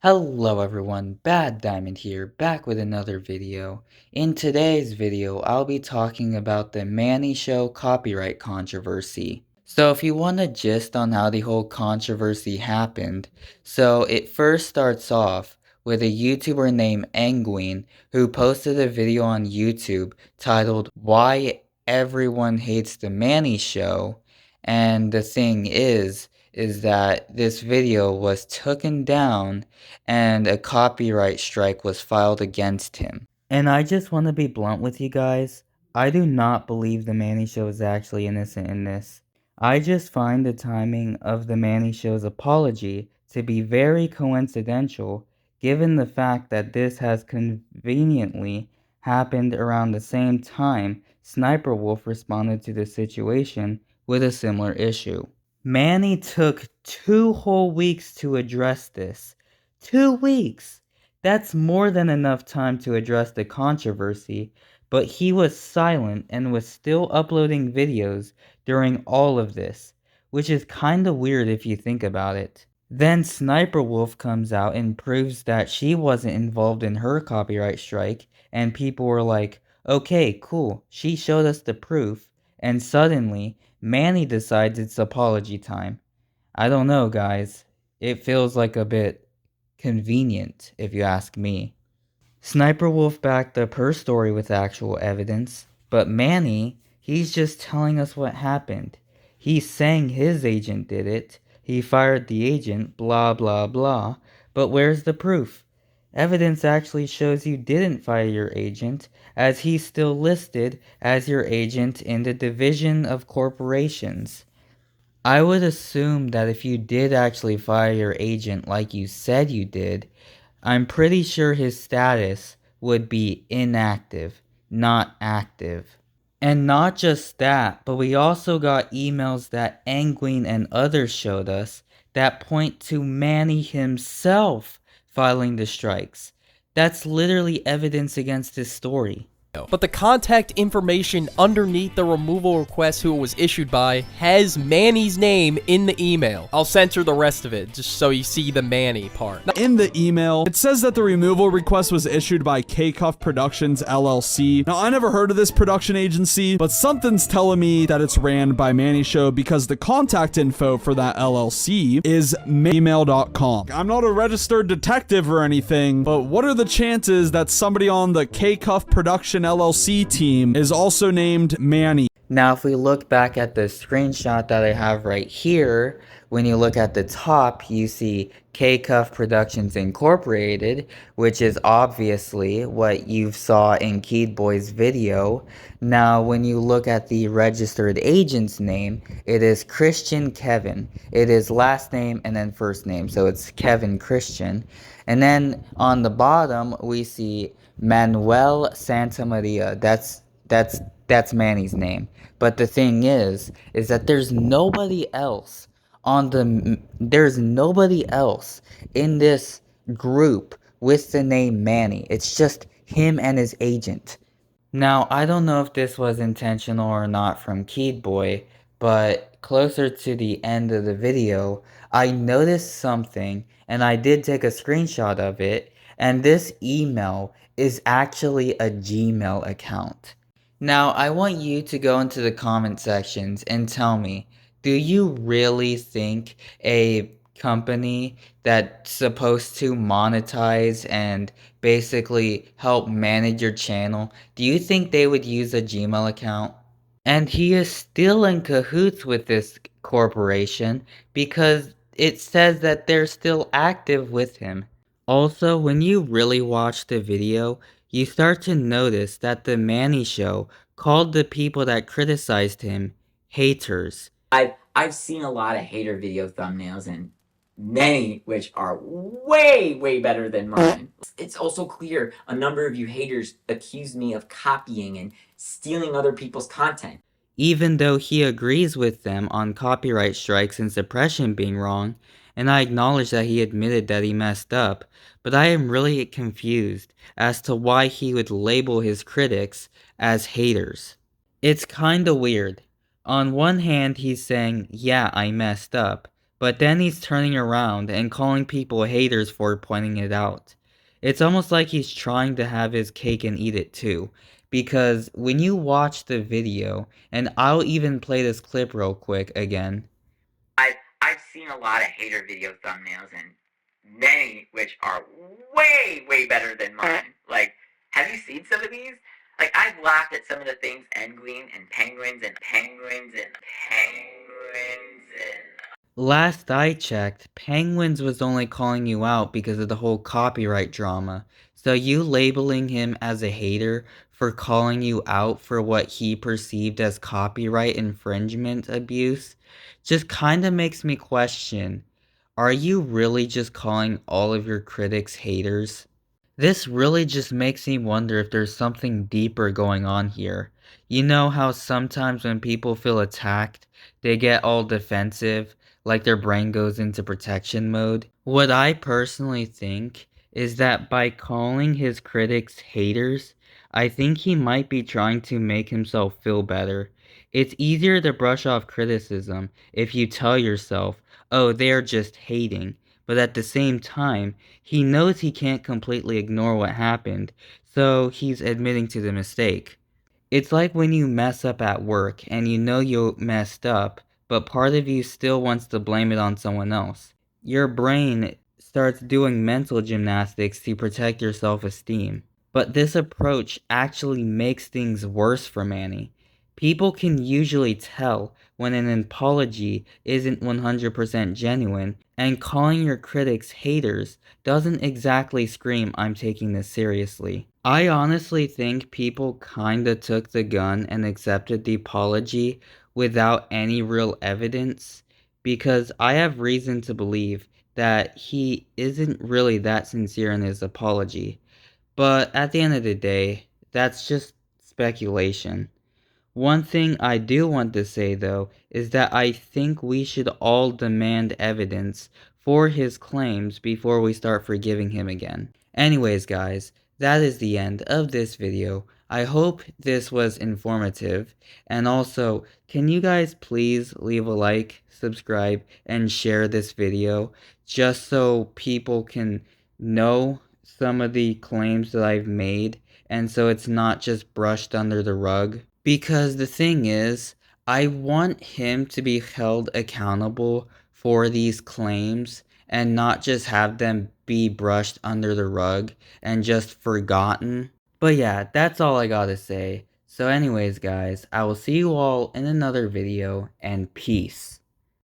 Hello everyone, Bad Diamond here, back with another video. In today's video, I'll be talking about the Mannii Show copyright controversy. So if you want a gist on how the whole controversy happened, so it first starts off with a YouTuber named Engween who posted a video on YouTube titled Why Everyone Hates the Mannii Show, and the thing is that this video was taken down and a copyright strike was filed against him. And I just want to be blunt with you guys. I do not believe the Mannii Show is actually innocent in this. I just find the timing of the Mannii Show's apology to be very coincidental, given the fact that this has conveniently happened around the same time Sniperwolf responded to the situation with a similar issue. Mannii took 2 whole weeks to address this. 2 weeks! That's more than enough time to address the controversy, but he was silent and was still uploading videos during all of this, which is kinda weird if you think about it. Then Sniperwolf comes out and proves that she wasn't involved in her copyright strike, and people were like, okay, cool, she showed us the proof, and suddenly, Mannii decides it's apology time. I don't know, guys. It feels like a bit convenient, if you ask me. Sniperwolf backed up her story with actual evidence, but Mannii, he's just telling us what happened. He's saying his agent did it, he fired the agent, blah blah blah, but where's the proof? Evidence actually shows you didn't fire your agent, as he's still listed as your agent in the Division of Corporations. I would assume that if you did actually fire your agent like you said you did, I'm pretty sure his status would be inactive, not active. And not just that, but we also got emails that Engween and others showed us that point to Mannii himself filing the strikes. That's literally evidence against his story. But the contact information underneath the removal request who it was issued by has Mannii's name in the email. I'll censor the rest of it just so you see the Mannii part. In the email, it says that the removal request was issued by K-Cuff Productions LLC. Now, I never heard of this production agency, but something's telling me that it's ran by Mannii Show because the contact info for that LLC is email.com. I'm not a registered detective or anything, but what are the chances that somebody on the K-Cuff Production LLC team is also named Mannii? Now, if we look back at the screenshot that I have right here, when you look at the top, you see K-Cuff Productions Incorporated, which is obviously what you saw in Keyed Boy's video. Now, when you look at the registered agent's name, it is Christian Kevin. It is last name and then first name, so it's Kevin Christian. And then on the bottom, we see Manuel Santamaria. That's Mannii's name. But the thing is that there's nobody else in this group with the name Mannii. It's just him and his agent. Now, I don't know if this was intentional or not from Keyed Boy, but closer to the end of the video, I noticed something, and I did take a screenshot of it, and this email is actually a Gmail account. Now, I want you to go into the comment sections and tell me, do you really think a company that's supposed to monetize and basically help manage your channel, do you think they would use a Gmail account? And he is still in cahoots with this corporation because it says that they're still active with him. Also, when you really watch the video, you start to notice that the Mannii Show called the people that criticized him haters. I've seen a lot of hater video thumbnails, and many which are way better than mine. It's also clear a number of you haters accused me of copying and stealing other people's content. Even though he agrees with them on copyright strikes and suppression being wrong, and I acknowledge that he admitted that he messed up, but I am really confused as to why he would label his critics as haters. It's kinda weird. On one hand, he's saying, yeah, I messed up, but then he's turning around and calling people haters for pointing it out. It's almost like he's trying to have his cake and eat it too, because when you watch the video, and I'll even play this clip real quick again. I've seen a lot of hater video thumbnails, and many which are way better than mine. Like, have you seen some of these? Like, I've laughed at some of the things Engween and penguins and penguins and penguins and Last I checked, Penguins was only calling you out because of the whole copyright drama, so you labeling him as a hater for calling you out for what he perceived as copyright infringement abuse just kinda makes me question, are you really just calling all of your critics haters? This really just makes me wonder if there's something deeper going on here. You know how sometimes when people feel attacked, they get all defensive, like their brain goes into protection mode? What I personally think is that by calling his critics haters, I think he might be trying to make himself feel better. It's easier to brush off criticism if you tell yourself, oh, they're just hating. But at the same time, he knows he can't completely ignore what happened, so he's admitting to the mistake. It's like when you mess up at work and you know you messed up, but part of you still wants to blame it on someone else. Your brain starts doing mental gymnastics to protect your self-esteem. But this approach actually makes things worse for Mannii. People can usually tell when an apology isn't 100% genuine, and calling your critics haters doesn't exactly scream I'm taking this seriously. I honestly think people kinda took the gun and accepted the apology without any real evidence, because I have reason to believe that he isn't really that sincere in his apology. But at the end of the day, that's just speculation. One thing I do want to say though is that I think we should all demand evidence for his claims before we start forgiving him again. Anyways guys, that is the end of this video. I hope this was informative, and also, can you guys please leave a like, subscribe, and share this video just so people can know some of the claims that I've made, and so it's not just brushed under the rug? Because the thing is, I want him to be held accountable for these claims and not just have them be brushed under the rug and just forgotten. But yeah, that's all I gotta say. So anyways guys, I will see you all in another video, and peace.